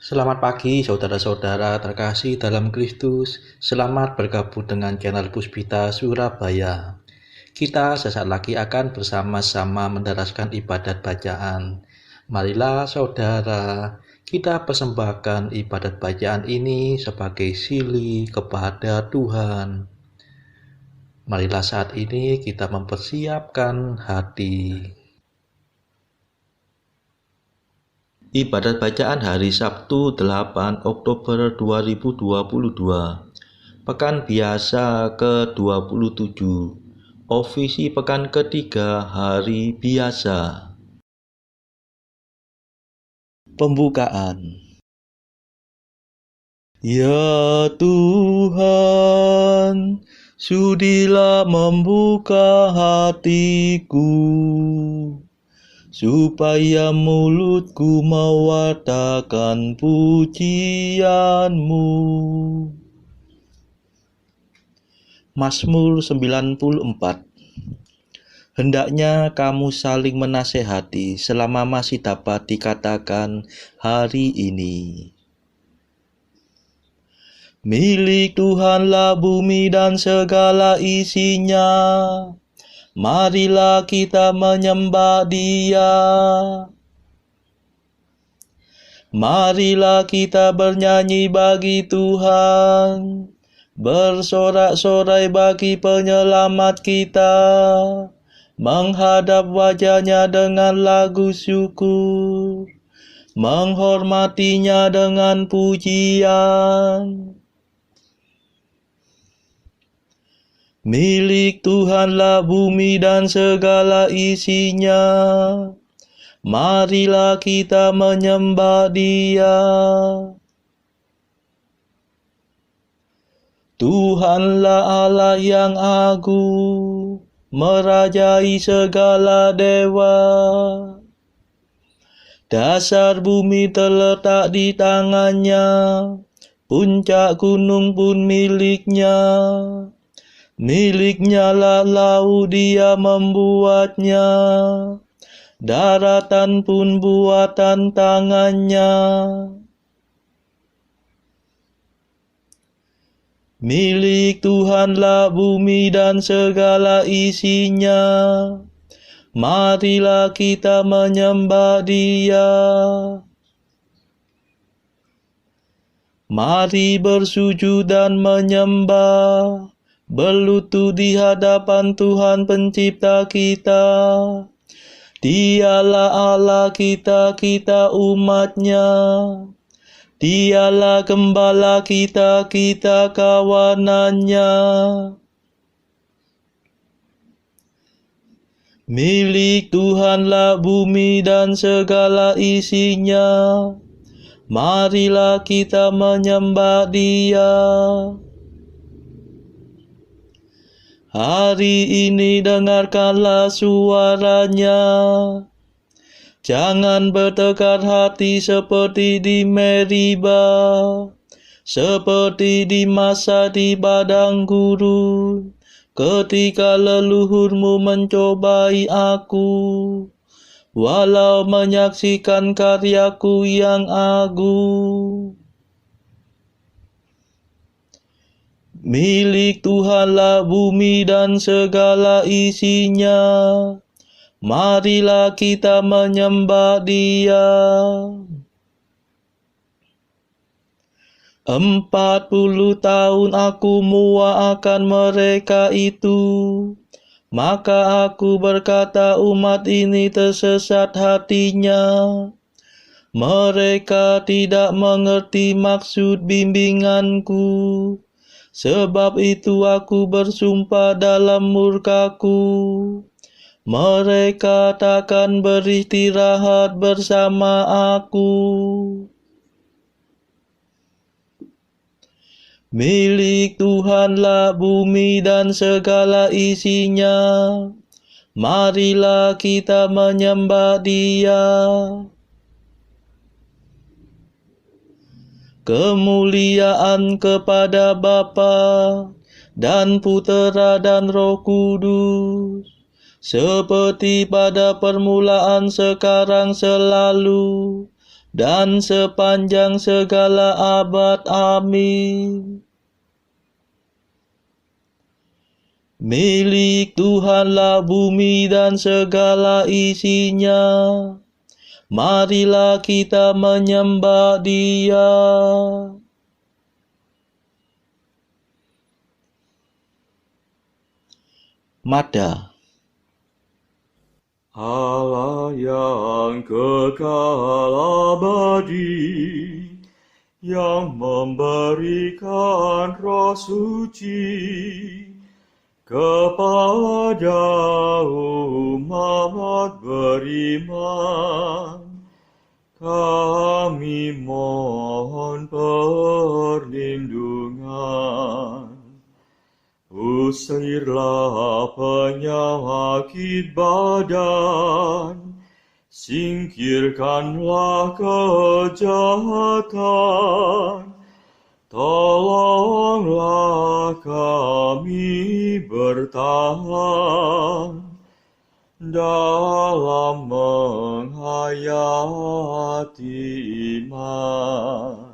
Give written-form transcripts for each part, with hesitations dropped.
Selamat pagi saudara-saudara terkasih dalam Kristus. Selamat bergabung dengan channel Puspita Surabaya. Kita sesaat lagi akan bersama-sama mendaraskan ibadat bacaan. Marilah saudara, kita persembahkan ibadat bacaan ini sebagai sili kepada Tuhan. Marilah saat ini kita mempersiapkan hati. Ibadat bacaan hari Sabtu 8 Oktober 2022. Pekan biasa ke-27. Ofisi pekan ketiga hari biasa. Pembukaan. Ya Tuhan, sudilah membuka hatiku, supaya mulutku mewartakan pujian-Mu. Mazmur 94. Hendaknya kamu saling menasehati selama masih dapat dikatakan hari ini. Milik Tuhanlah bumi dan segala isinya. Marilah kita menyembah Dia. Marilah kita bernyanyi bagi Tuhan, bersorak-sorai bagi penyelamat kita, menghadap wajah-Nya dengan lagu syukur, menghormatinya dengan pujian. Milik Tuhanlah bumi dan segala isinya. Marilah kita menyembah Dia. Tuhanlah Allah yang agung, merajai segala dewa. Dasar bumi terletak di tangan-Nya, puncak gunung pun milik-Nya. Milik-Nya lah laut, Dia membuatnya, daratan pun buatan tangan-Nya. Milik Tuhanlah bumi dan segala isinya. Marilah kita menyembah Dia. Mari bersujud dan menyembah, berlutut di hadapan Tuhan Pencipta kita. Dialah Allah kita, kita umat-Nya. Dialah gembala kita, kita kawanan-Nya. Milik Tuhanlah bumi dan segala isinya. Marilah kita menyembah Dia. Hari ini dengarkanlah suara-Nya. Jangan bertekad hati seperti di Meriba, seperti di masa di padang gurun, ketika leluhurmu mencobai aku, walau menyaksikan karyaku yang agung. Milik Tuhanlah bumi dan segala isinya. Marilah kita menyembah Dia. 40 tahun aku muak akan mereka itu. Maka aku berkata, umat ini tersesat hatinya. Mereka tidak mengerti maksud bimbinganku. Sebab itu aku bersumpah dalam murkaku, mereka takkan beristirahat bersama aku. Milik Tuhanlah bumi dan segala isinya. Marilah kita menyembah Dia. Kemuliaan kepada Bapa dan Putera dan Roh Kudus, seperti pada permulaan, sekarang, selalu, dan sepanjang segala abad. Amin. Milik Tuhanlah bumi dan segala isinya. Marilah kita menyembah Dia. Mada. Allah yang kekal abadi, yang memberikan Roh Suci kepada umat beriman, kami mohon perlindungan. Usirlah penyakit badan, singkirkanlah kejahatan, tolonglah kami bertahan dalam menghayati iman.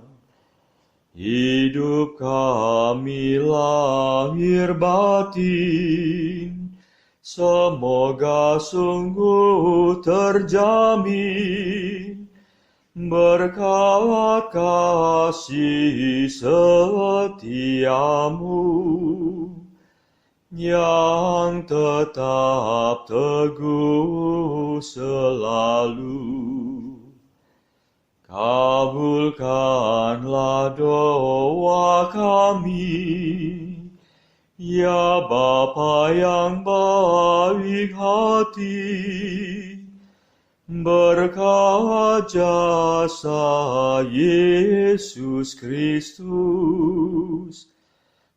Hidup kami lahir batin, semoga sungguh terjamin berkat kasih setiamu yang tetap teguh selalu. Kabulkanlah doa kami, ya Bapa yang baik hati, berkat jasa Yesus Kristus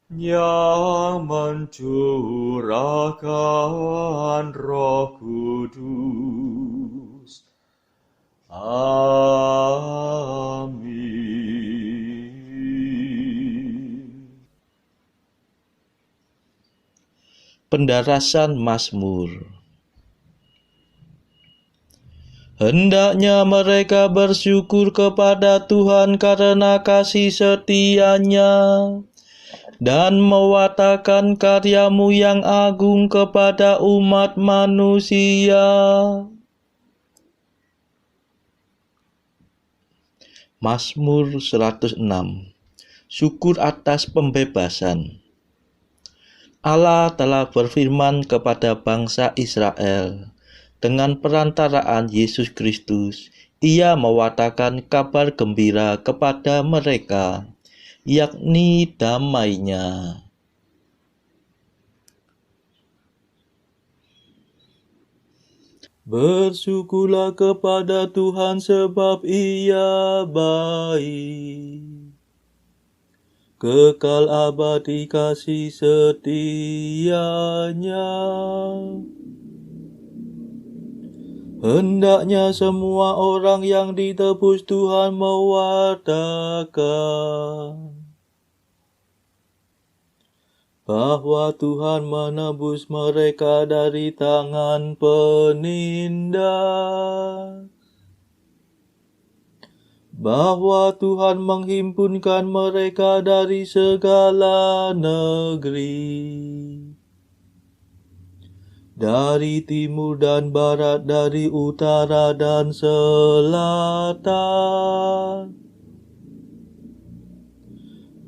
yang mencurahkan Roh Kudus. Amin. Pendarasan Mazmur. Hendaknya mereka bersyukur kepada Tuhan karena kasih setia-Nya, dan mewatakan karya-Mu yang agung kepada umat manusia. Mazmur 106. Syukur atas pembebasan. Allah telah berfirman kepada bangsa Israel. Dengan perantaraan Yesus Kristus, Ia mewatakan kabar gembira kepada mereka, yakni damai-Nya. Bersyukurlah kepada Tuhan sebab Ia baik. Kekal abadi kasih setia-Nya. Hendaknya semua orang yang ditebus Tuhan mewatakan bahwa Tuhan menebus mereka dari tangan penindas, bahwa Tuhan menghimpunkan mereka dari segala negeri, dari timur dan barat, dari utara dan selatan.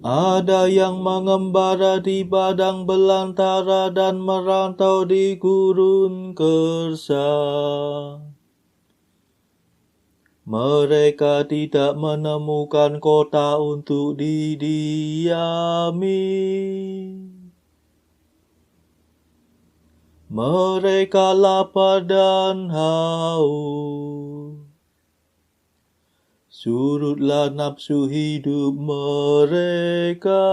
Ada yang mengembara di padang belantara dan merantau di gurun gersang. Mereka tidak menemukan kota untuk didiami. Mereka lapar dan haus. Surutlah nafsu hidup mereka.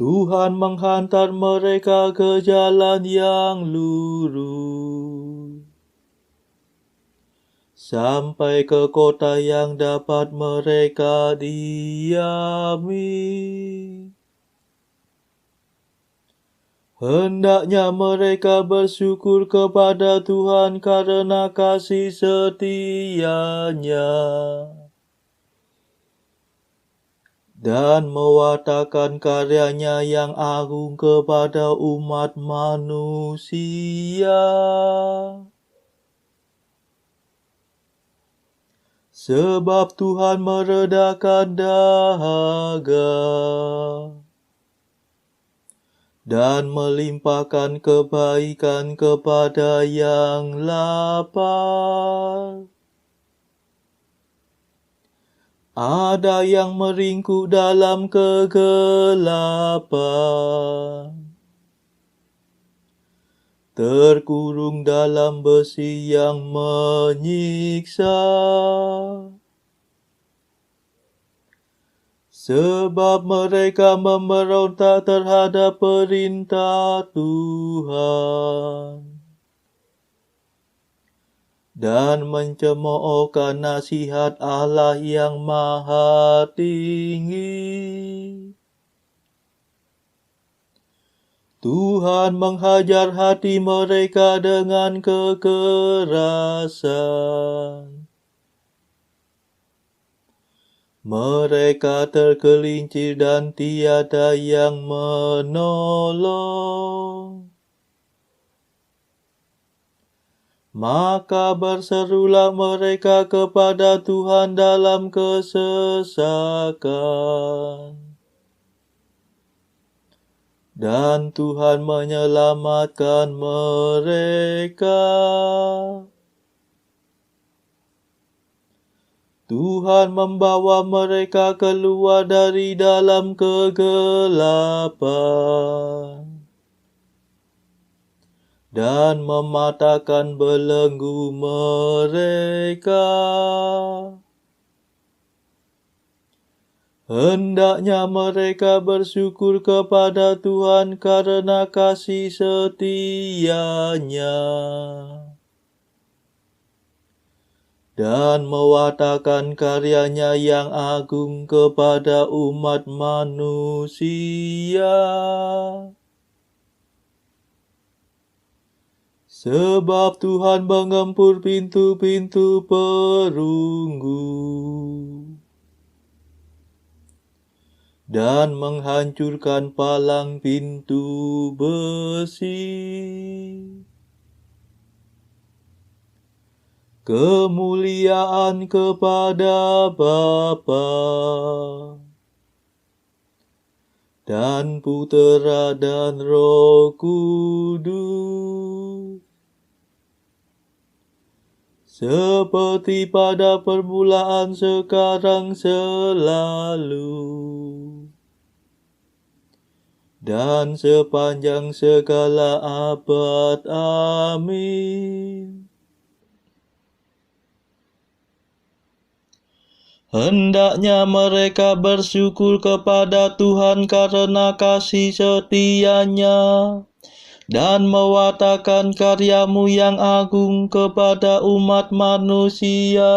Tuhan menghantar mereka ke jalan yang lurus, sampai ke kota yang dapat mereka diami. Hendaknya mereka bersyukur kepada Tuhan karena kasih setia-Nya, dan mewartakan karya-Nya yang agung kepada umat manusia. Sebab Tuhan meredakan dahaga dan melimpahkan kebaikan kepada yang lapar. Ada yang meringkuk dalam kegelapan, terkurung dalam besi yang menyiksa. Sebab mereka memberontak terhadap perintah Tuhan dan mencemoohkan nasihat Allah yang Maha Tinggi. Tuhan menghajar hati mereka dengan kekerasan. Mereka tergelincir dan tiada yang menolong. Maka berserulah mereka kepada Tuhan dalam kesesakan. Dan Tuhan menyelamatkan mereka. Tuhan membawa mereka keluar dari dalam kegelapan dan mematahkan belenggu mereka. Hendaknya mereka bersyukur kepada Tuhan karena kasih setia-Nya, dan mewartakan karya-Nya yang agung kepada umat manusia. Sebab Tuhan menggempur pintu-pintu perunggu dan menghancurkan palang pintu besi. Kemuliaan kepada Bapa dan Putera dan Roh Kudus, seperti pada permulaan, sekarang, selalu, dan sepanjang segala abad. Amin. Hendaknya mereka bersyukur kepada Tuhan karena kasih setia-Nya, dan mewartakan karya-Mu yang agung kepada umat manusia.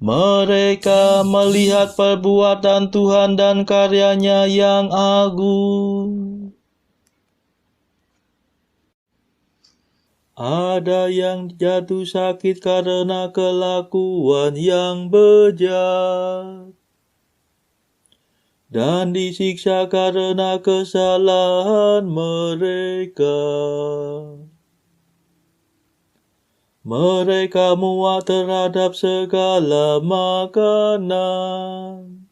Mereka melihat perbuatan Tuhan dan karya-Nya yang agung. Ada yang jatuh sakit karena kelakuan yang bejat, dan disiksa karena kesalahan mereka. Mereka muak terhadap segala makanan,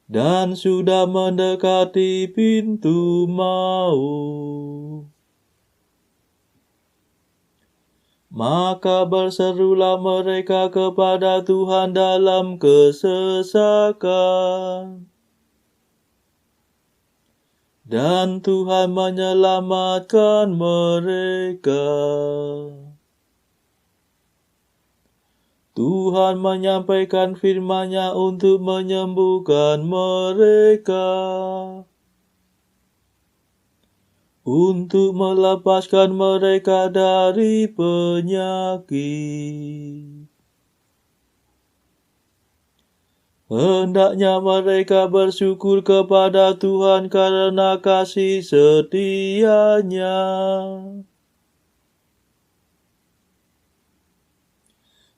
dan sudah mendekati pintu maut. Maka berserulah mereka kepada Tuhan dalam kesesakan, dan Tuhan menyelamatkan mereka. Tuhan menyampaikan firman-Nya untuk menyembuhkan mereka, untuk melepaskan mereka dari penyakit. Hendaknya mereka bersyukur kepada Tuhan karena kasih setia-Nya,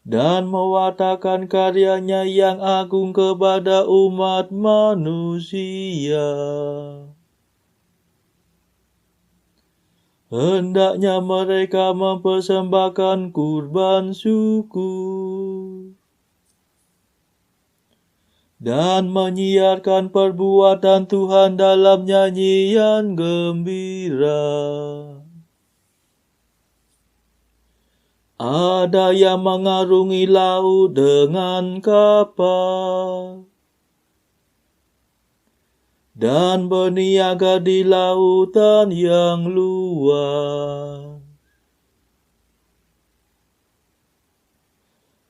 dan mewartakan karya-Nya yang agung kepada umat manusia. Hendaknya mereka mempersembahkan kurban syukur dan menyiarkan perbuatan Tuhan dalam nyanyian gembira. Ada yang mengarungi laut dengan kapal dan berniaga di lautan yang luas.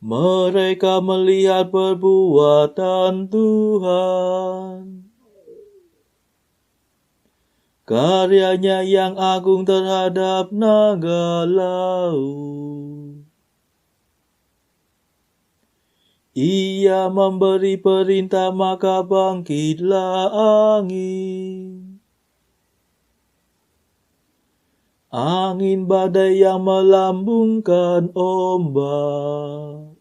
Mereka melihat perbuatan Tuhan, karya-Nya yang agung terhadap naga laut. Ia memberi perintah, maka bangkitlah angin. Angin badai yang melambungkan ombak.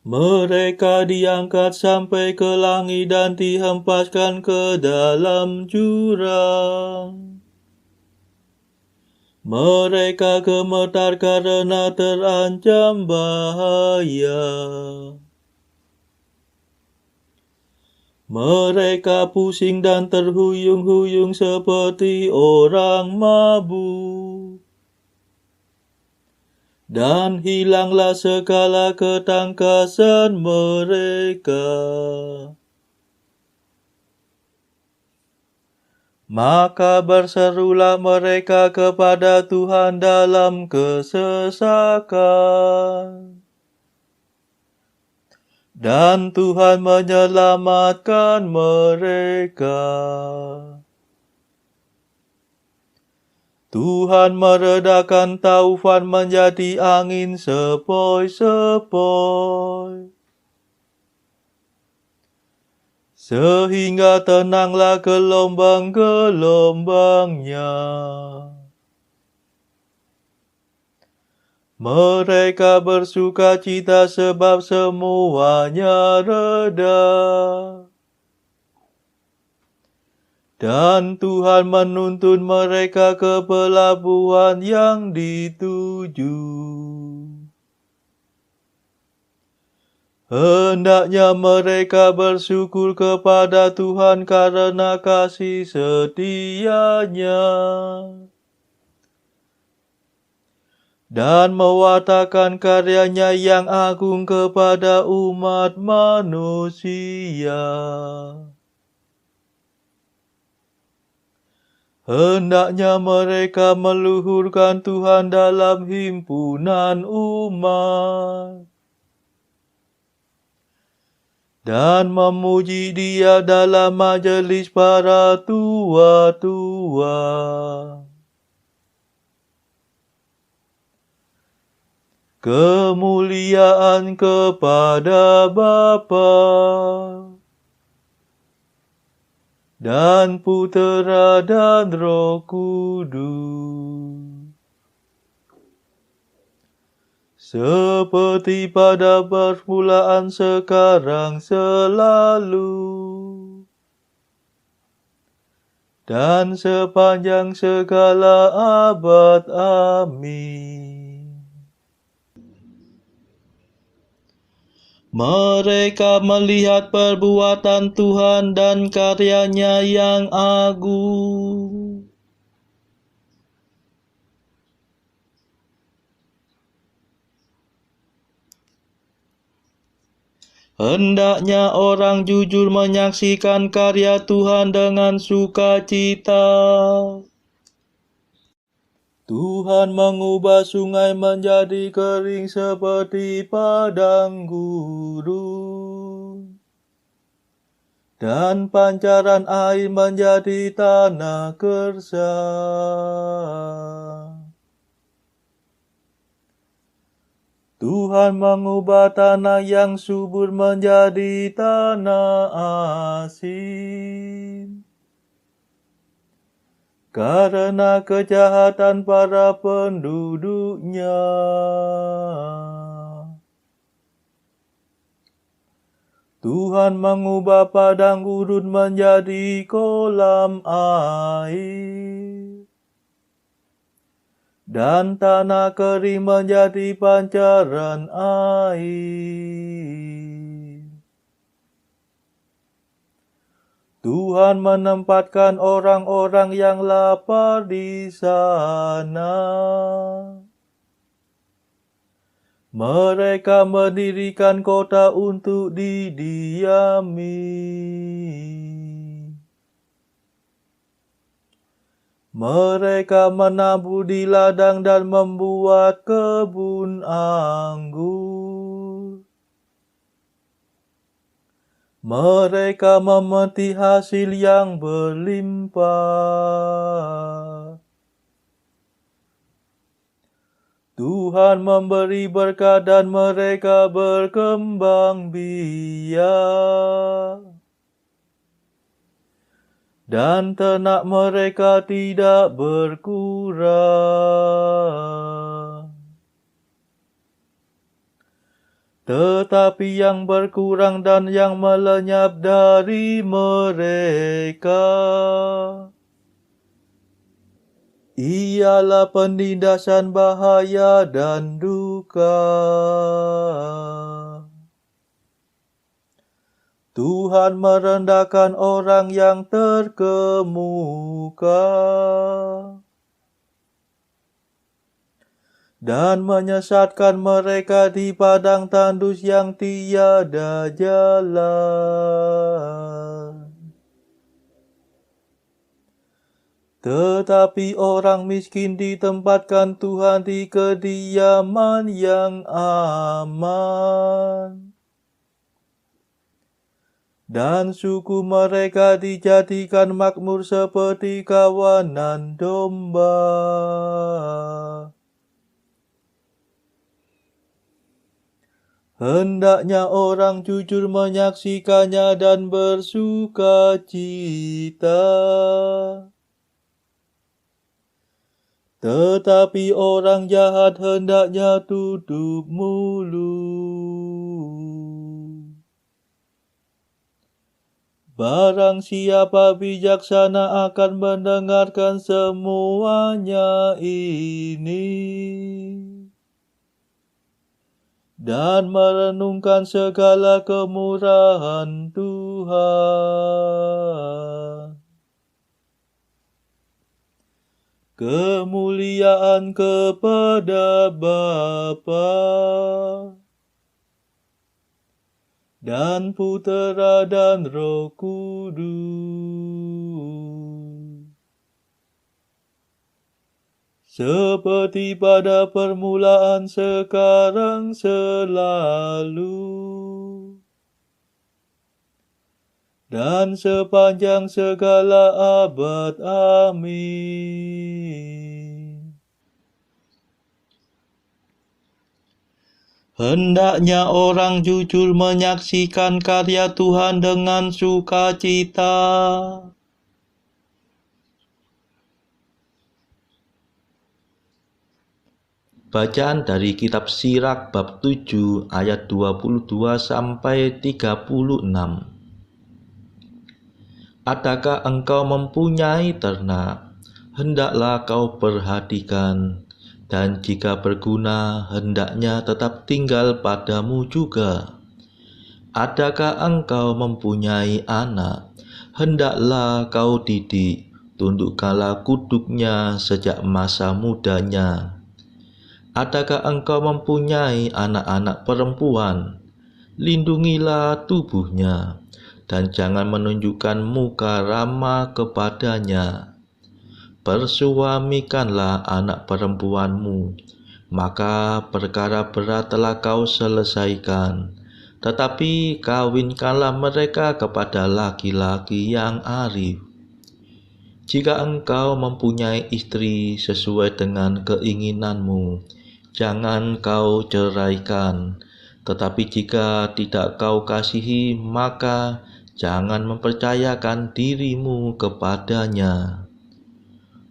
Mereka diangkat sampai ke langit dan dihempaskan ke dalam jurang. Mereka gemetar karena terancam bahaya. Mereka pusing dan terhuyung-huyung seperti orang mabuk. Dan hilanglah segala ketangkasan mereka. Maka berserulah mereka kepada Tuhan dalam kesesakan, dan Tuhan menyelamatkan mereka. Tuhan meredakan taufan menjadi angin sepoi-sepoi, sehingga tenanglah gelombang-gelombangnya. Mereka bersuka cita sebab semuanya reda. Dan Tuhan menuntun mereka ke pelabuhan yang dituju. Hendaknya mereka bersyukur kepada Tuhan karena kasih setia-Nya, dan mewartakan karya-Nya yang agung kepada umat manusia. Hendaknya mereka meluhurkan Tuhan dalam himpunan umat, dan memuji Dia dalam majelis para tua-tua. Kemuliaan kepada Bapa dan Putera dan Roh Kudus, seperti pada permulaan, sekarang, selalu, dan sepanjang segala abad. Amin. Mereka melihat perbuatan Tuhan dan karya-Nya yang agung. Hendaknya orang jujur menyaksikan karya Tuhan dengan sukacita. Tuhan mengubah sungai menjadi kering seperti padang gurun, dan pancaran air menjadi tanah gersang. Tuhan mengubah tanah yang subur menjadi tanah asin. Karena kejahatan para penduduknya. Tuhan mengubah padang gurun menjadi kolam air. Dan tanah kering menjadi pancaran air. Tuhan menempatkan orang-orang yang lapar di sana. Mereka mendirikan kota untuk didiami. Mereka menabur di ladang dan membuat kebun anggur. Mereka memetik hasil yang berlimpah. Tuhan memberi berkat dan mereka berkembang biak. Dan ternak mereka tidak berkurang. Tetapi yang berkurang dan yang melenyap dari mereka ialah penindasan, bahaya, dan duka. Tuhan merendahkan orang yang terkemuka dan menyesatkan mereka di padang tandus yang tiada jalan. Tetapi orang miskin ditempatkan Tuhan di kediaman yang aman. Dan suku mereka dijadikan makmur seperti kawanan domba. Hendaknya orang jujur menyaksikannya dan bersuka cita. Tetapi orang jahat hendaknya tutup mulut. Barang siapa bijaksana akan mendengarkan semuanya ini dan merenungkan segala kemurahan Tuhan. Kemuliaan kepada Bapa dan Putera dan Roh Kudus, seperti pada permulaan, sekarang, selalu, dan sepanjang segala abad. Amin. Hendaknya orang jujur menyaksikan karya Tuhan dengan sukacita. Bacaan dari kitab Sirach bab 7 ayat 22 sampai 36. Adakah engkau mempunyai ternak? Hendaklah kau perhatikan, dan jika berguna, hendaknya tetap tinggal padamu juga. Adakah engkau mempunyai anak? Hendaklah kau didik, tundukkanlah kuduknya sejak masa mudanya. Adakah engkau mempunyai anak-anak perempuan? Lindungilah tubuhnya, dan jangan menunjukkan muka ramah kepadanya. Persuamikanlah anak perempuanmu, maka perkara berat telah kau selesaikan. Tetapi kawinkanlah mereka kepada laki-laki yang arif. Jika engkau mempunyai istri sesuai dengan keinginanmu, jangan kau ceraikan. Tetapi jika tidak kau kasihi, maka jangan mempercayakan dirimu kepadanya.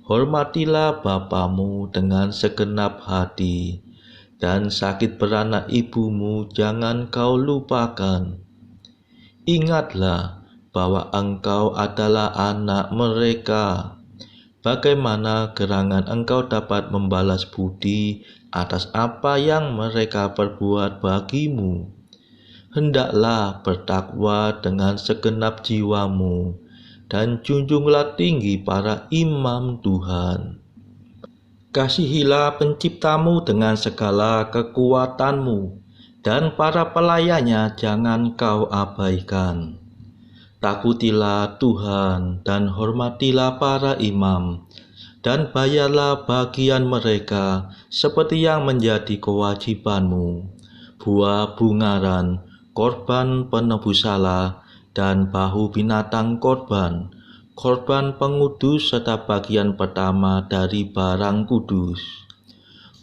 Hormatilah bapamu dengan segenap hati, dan sakit beranak ibumu jangan kau lupakan. Ingatlah bahwa engkau adalah anak mereka. Bagaimana gerangan engkau dapat membalas budi atas apa yang mereka perbuat bagimu? Hendaklah bertakwa dengan segenap jiwamu, dan junjunglah tinggi para imam Tuhan. Kasihilah penciptamu dengan segala kekuatanmu, dan para pelayannya jangan kau abaikan. Takutilah Tuhan dan hormatilah para imam, dan bayarlah bagian mereka seperti yang menjadi kewajibanmu, buah bungaran, korban penebus salah, dan bahu binatang korban pengudus serta bagian pertama dari barang kudus.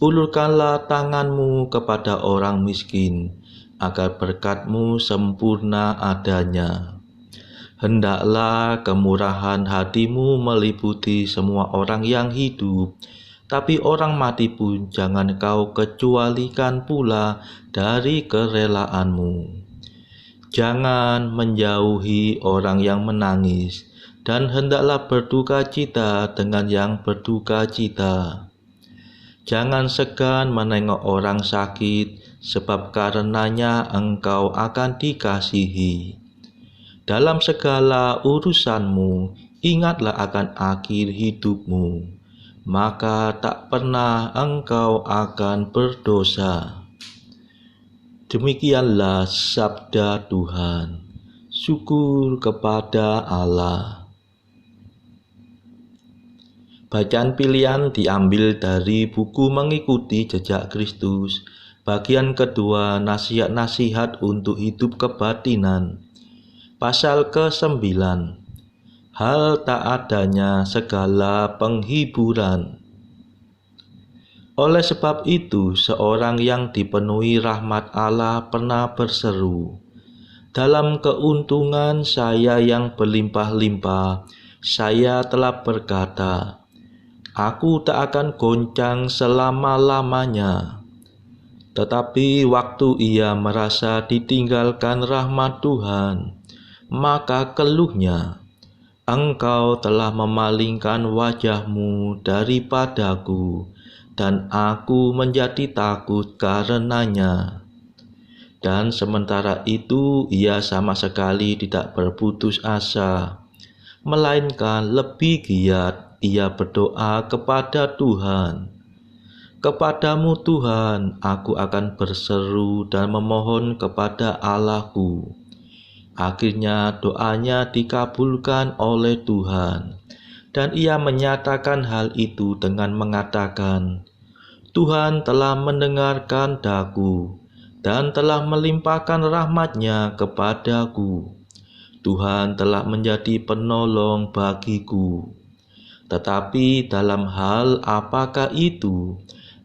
Ulurkanlah tanganmu kepada orang miskin, agar berkatmu sempurna adanya. Hendaklah kemurahan hatimu meliputi semua orang yang hidup, tapi orang mati pun jangan kau kecualikan pula dari kerelaanmu. Jangan menjauhi orang yang menangis, dan hendaklah berduka cita dengan yang berduka cita. Jangan segan menengok orang sakit, sebab karenanya engkau akan dikasihi. Dalam segala urusanmu, ingatlah akan akhir hidupmu, maka tak pernah engkau akan berdosa. Demikianlah sabda Tuhan. Syukur kepada Allah. Bacaan pilihan diambil dari buku Mengikuti Jejak Kristus, bagian kedua, nasihat-nasihat untuk hidup kebatinan. Pasal ke-9, hal tak adanya segala penghiburan. Oleh sebab itu, seorang yang dipenuhi rahmat Allah pernah berseru, "Dalam keuntungan saya yang berlimpah-limpah, saya telah berkata, aku tak akan goncang selama-lamanya." Tetapi waktu ia merasa ditinggalkan rahmat Tuhan, maka keluhnya, "Engkau telah memalingkan wajahmu daripadaku, dan aku menjadi takut karenanya." Dan sementara itu ia sama sekali tidak berputus asa, melainkan lebih giat ia berdoa kepada Tuhan. "Kepadamu Tuhan, aku akan berseru dan memohon kepada Allahku." Akhirnya doanya dikabulkan oleh Tuhan, dan ia menyatakan hal itu dengan mengatakan, "Tuhan telah mendengarkan daku dan telah melimpahkan rahmat-Nya kepadaku. Tuhan telah menjadi penolong bagiku." Tetapi dalam hal apakah itu?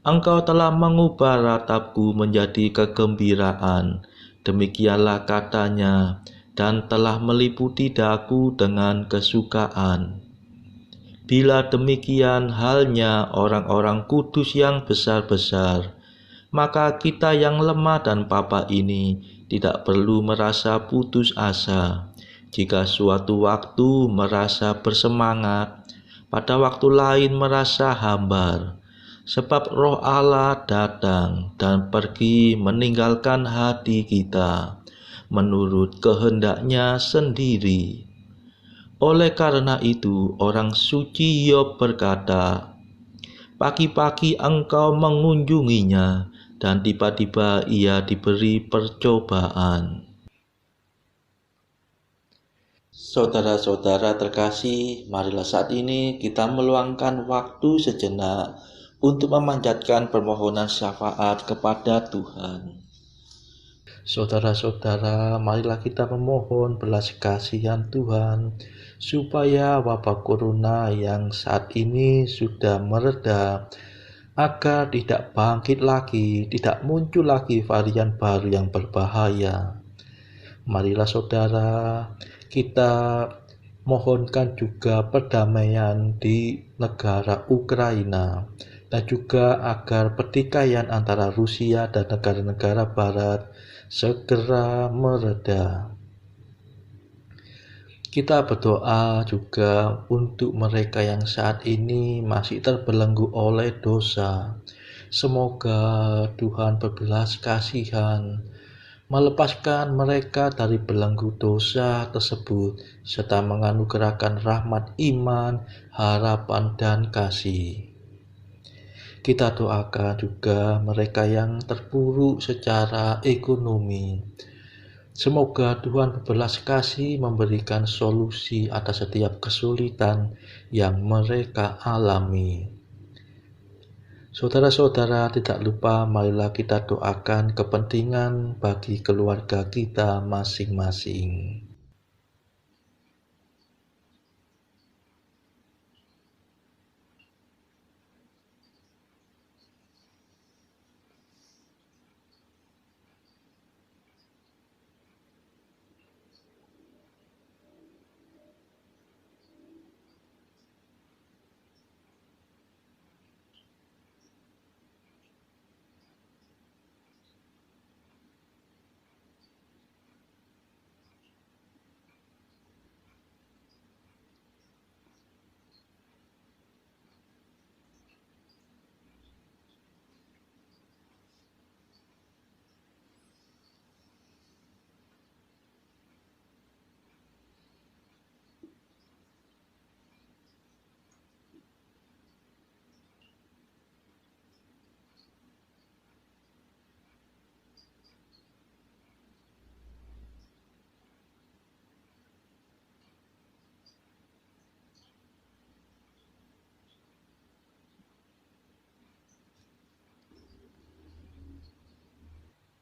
Engkau telah mengubah ratapku menjadi kegembiraan. Demikianlah katanya, dan telah meliputi daku dengan kesukaan. Bila demikian halnya orang-orang kudus yang besar-besar, maka kita yang lemah dan papa ini tidak perlu merasa putus asa. Jika suatu waktu merasa bersemangat, pada waktu lain merasa hambar, sebab Roh Allah datang dan pergi meninggalkan hati kita menurut kehendak-Nya sendiri. Oleh karena itu, orang suci Hiob berkata, "Pagi-pagi engkau mengunjunginya, dan tiba-tiba ia diberi percobaan." Saudara-saudara terkasih, marilah saat ini kita meluangkan waktu sejenak untuk memanjatkan permohonan syafaat kepada Tuhan. Saudara-saudara, marilah kita memohon belas kasihan Tuhan, supaya wabah corona yang saat ini sudah mereda agar tidak bangkit lagi, tidak muncul lagi varian baru yang berbahaya. Marilah saudara, kita mohonkan juga perdamaian di negara Ukraina dan juga agar pertikaian antara Rusia dan negara-negara barat segera mereda. Kita berdoa juga untuk mereka yang saat ini masih terbelenggu oleh dosa. Semoga Tuhan berbelas kasihan, melepaskan mereka dari belenggu dosa tersebut, serta menganugerahkan rahmat iman, harapan, dan kasih. Kita doakan juga mereka yang terpuruk secara ekonomi. Semoga Tuhan berbelas kasih memberikan solusi atas setiap kesulitan yang mereka alami. Saudara-saudara, tidak lupa marilah kita doakan kepentingan bagi keluarga kita masing-masing.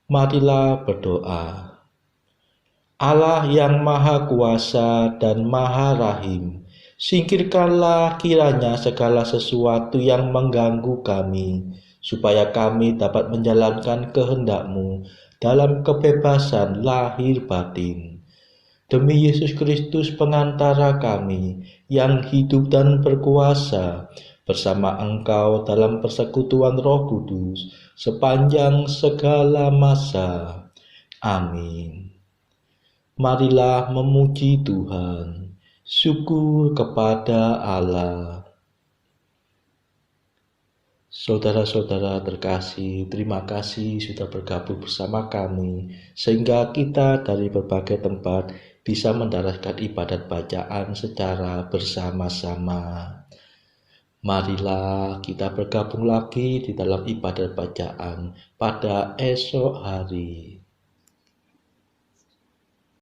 Marilah berdoa. Allah yang Maha Kuasa dan Maha Rahim, singkirkanlah kiranya segala sesuatu yang mengganggu kami, supaya kami dapat menjalankan kehendak-Mu dalam kebebasan lahir batin. Demi Yesus Kristus pengantara kami, yang hidup dan berkuasa bersama Engkau dalam persekutuan Roh Kudus, sepanjang segala masa. Amin. Marilah memuji Tuhan, syukur kepada Allah. Saudara-saudara terkasih, terima kasih sudah bergabung bersama kami, sehingga kita dari berbagai tempat bisa mendaraskan ibadat bacaan secara bersama-sama. Marilah kita bergabung lagi di dalam ibadat bacaan pada esok hari.